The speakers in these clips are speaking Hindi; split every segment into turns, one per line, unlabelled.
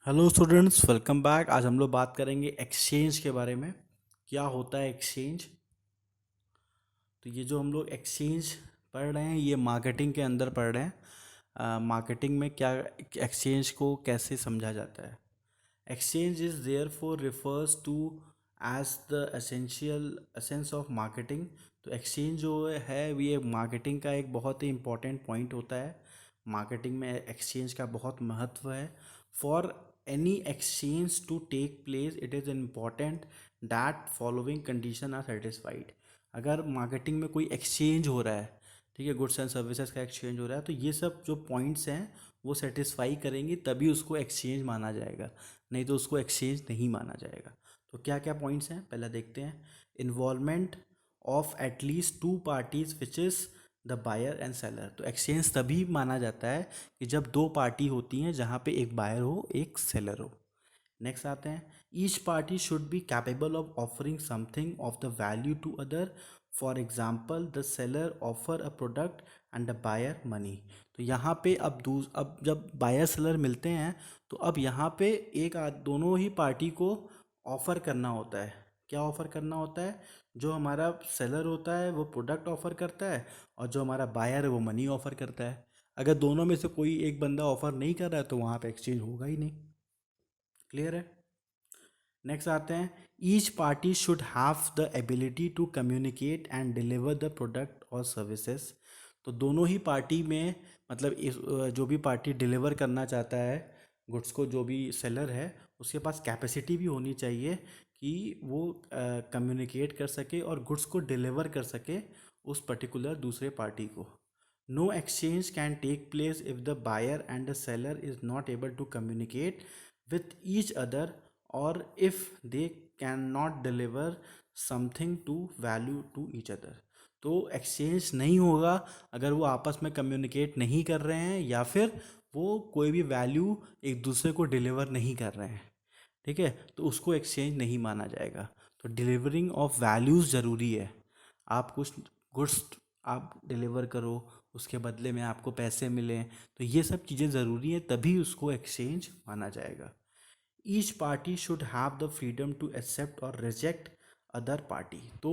Hello students, welcome back. आज हम लोग बात करेंगे एक्सचेंज के बारे में। क्या होता है एक्सचेंज? तो ये जो हम लोग एक्सचेंज पढ़ रहे हैं ये मार्केटिंग के अंदर पढ़ रहे हैं। मार्केटिंग में क्या एक्सचेंज को कैसे समझा जाता है? Exchange is therefore refers to as the essential essence of marketing। तो exchange जो है ये मार्केटिंग का एक बहुत ही इम्पोर्टेंट पॉइंट होता है। मार्केटिंग में एक्सचेंज का बहुत महत्व है। For any exchange to take place it is important that following condition are satisfied. अगर मार्केटिंग में कोई एक्सचेंज हो रहा है, ठीक है, गुड्स एंड सर्विसेज का एक्सचेंज हो रहा है, तो ये सब जो पॉइंट्स हैं वो सेटिस्फाई करेंगी तभी उसको एक्सचेंज माना जाएगा, नहीं तो उसको एक्सचेंज नहीं माना जाएगा। तो क्या क्या पॉइंट्स हैं पहले देखते हैं। Involvement of at least two parties which is the buyer and seller. तो एक्सचेंज तभी माना जाता है कि जब दो पार्टी होती हैं जहाँ पे एक बायर हो एक सेलर हो। नेक्स्ट आते हैं, each party should be capable of offering something of the value to other. For example the seller offer a product and the buyer money. तो यहाँ पे अब जब बायर सेलर मिलते हैं तो अब यहाँ पे दोनों ही पार्टी को ऑफ़र करना होता है। क्या ऑफ़र करना होता है? जो हमारा सेलर होता है वो प्रोडक्ट ऑफ़र करता है और जो हमारा बायर है वो मनी ऑफ़र करता है। अगर दोनों में से कोई एक बंदा ऑफ़र नहीं कर रहा है तो वहाँ पे एक्सचेंज होगा ही नहीं। क्लियर है? नेक्स्ट आते हैं, each party should have the ability to communicate and deliver the product और सर्विसेज। तो दोनों ही पार्टी में मतलब जो भी पार्टी डिलीवर करना चाहता है गुड्स को, जो भी सेलर है उसके पास कैपेसिटी भी होनी चाहिए कि वो कम्युनिकेट कर सके और गुड्स को डिलीवर कर सके उस पर्टिकुलर दूसरे पार्टी को। No exchange can take place if the buyer and the seller is not able to communicate with each other or if they cannot deliver something to value to each other। तो एक्सचेंज नहीं होगा अगर वो आपस में कम्युनिकेट नहीं कर रहे हैं या फिर वो कोई भी वैल्यू एक दूसरे को डिलीवर नहीं कर रहे हैं, ठीक है, तो उसको एक्सचेंज नहीं माना जाएगा। तो डिलीवरिंग ऑफ वैल्यूज़ ज़रूरी है। आप कुछ गुड्स आप डिलीवर करो, उसके बदले में आपको पैसे मिलें, तो ये सब चीज़ें ज़रूरी हैं तभी उसको एक्सचेंज माना जाएगा। Each party should have the freedom to accept और रिजेक्ट अदर पार्टी। तो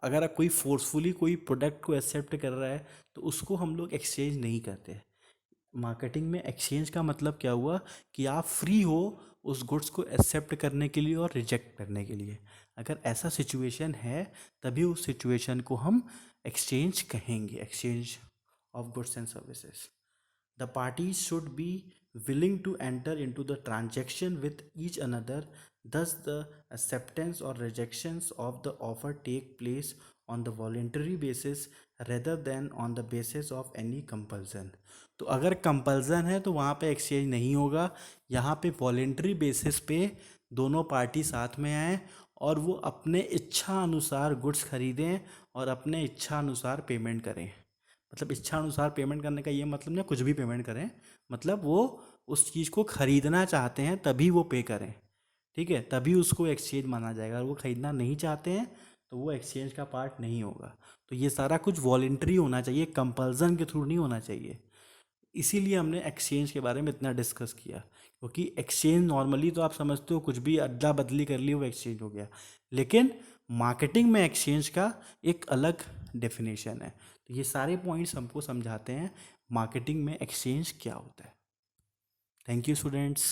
अगर आप कोई फोर्सफुली कोई प्रोडक्ट को एक्सेप्ट कर रहा है तो उसको हम लोग एक्सचेंज नहीं करते। मार्केटिंग में एक्सचेंज का मतलब क्या हुआ कि आप फ्री हो उस गुड्स को एक्सेप्ट करने के लिए और रिजेक्ट करने के लिए। अगर ऐसा सिचुएशन है तभी उस सिचुएशन को हम एक्सचेंज कहेंगे, exchange of goods and services. The parties should be willing to enter into the transaction with each another, thus the acceptance or rejections of the offer take place on the voluntary basis rather than on the basis of any compulsion। तो अगर कंपल्सन है तो वहाँ पे एक्सचेंज नहीं होगा। यहाँ पे वॉलेंट्री बेसिस पे दोनों पार्टी साथ में आए और वो अपने इच्छा अनुसार गुड्स खरीदें और अपने इच्छा अनुसार पेमेंट करें। मतलब इच्छा अनुसार पेमेंट करने का ये मतलब नहीं कुछ भी पेमेंट करें, मतलब वो उस चीज़ को ख़रीदना चाहते हैं तभी वो पे करें, ठीक है, तभी उसको एक्सचेंज माना जाएगा। अगर वो ख़रीदना नहीं चाहते हैं तो वो एक्सचेंज का पार्ट नहीं होगा। तो ये सारा कुछ वॉलेंट्री होना चाहिए, कंपल्सन के थ्रू नहीं होना चाहिए। इसीलिए हमने एक्सचेंज के बारे में इतना डिस्कस किया, क्योंकि एक्सचेंज नॉर्मली तो आप समझते हो कुछ भी अदला बदली कर ली वो एक्सचेंज हो गया, लेकिन मार्केटिंग में एक्सचेंज का एक अलग डेफिनेशन है। तो ये सारे पॉइंट्स हमको समझाते हैं मार्केटिंग में एक्सचेंज क्या होता है। Thank you students.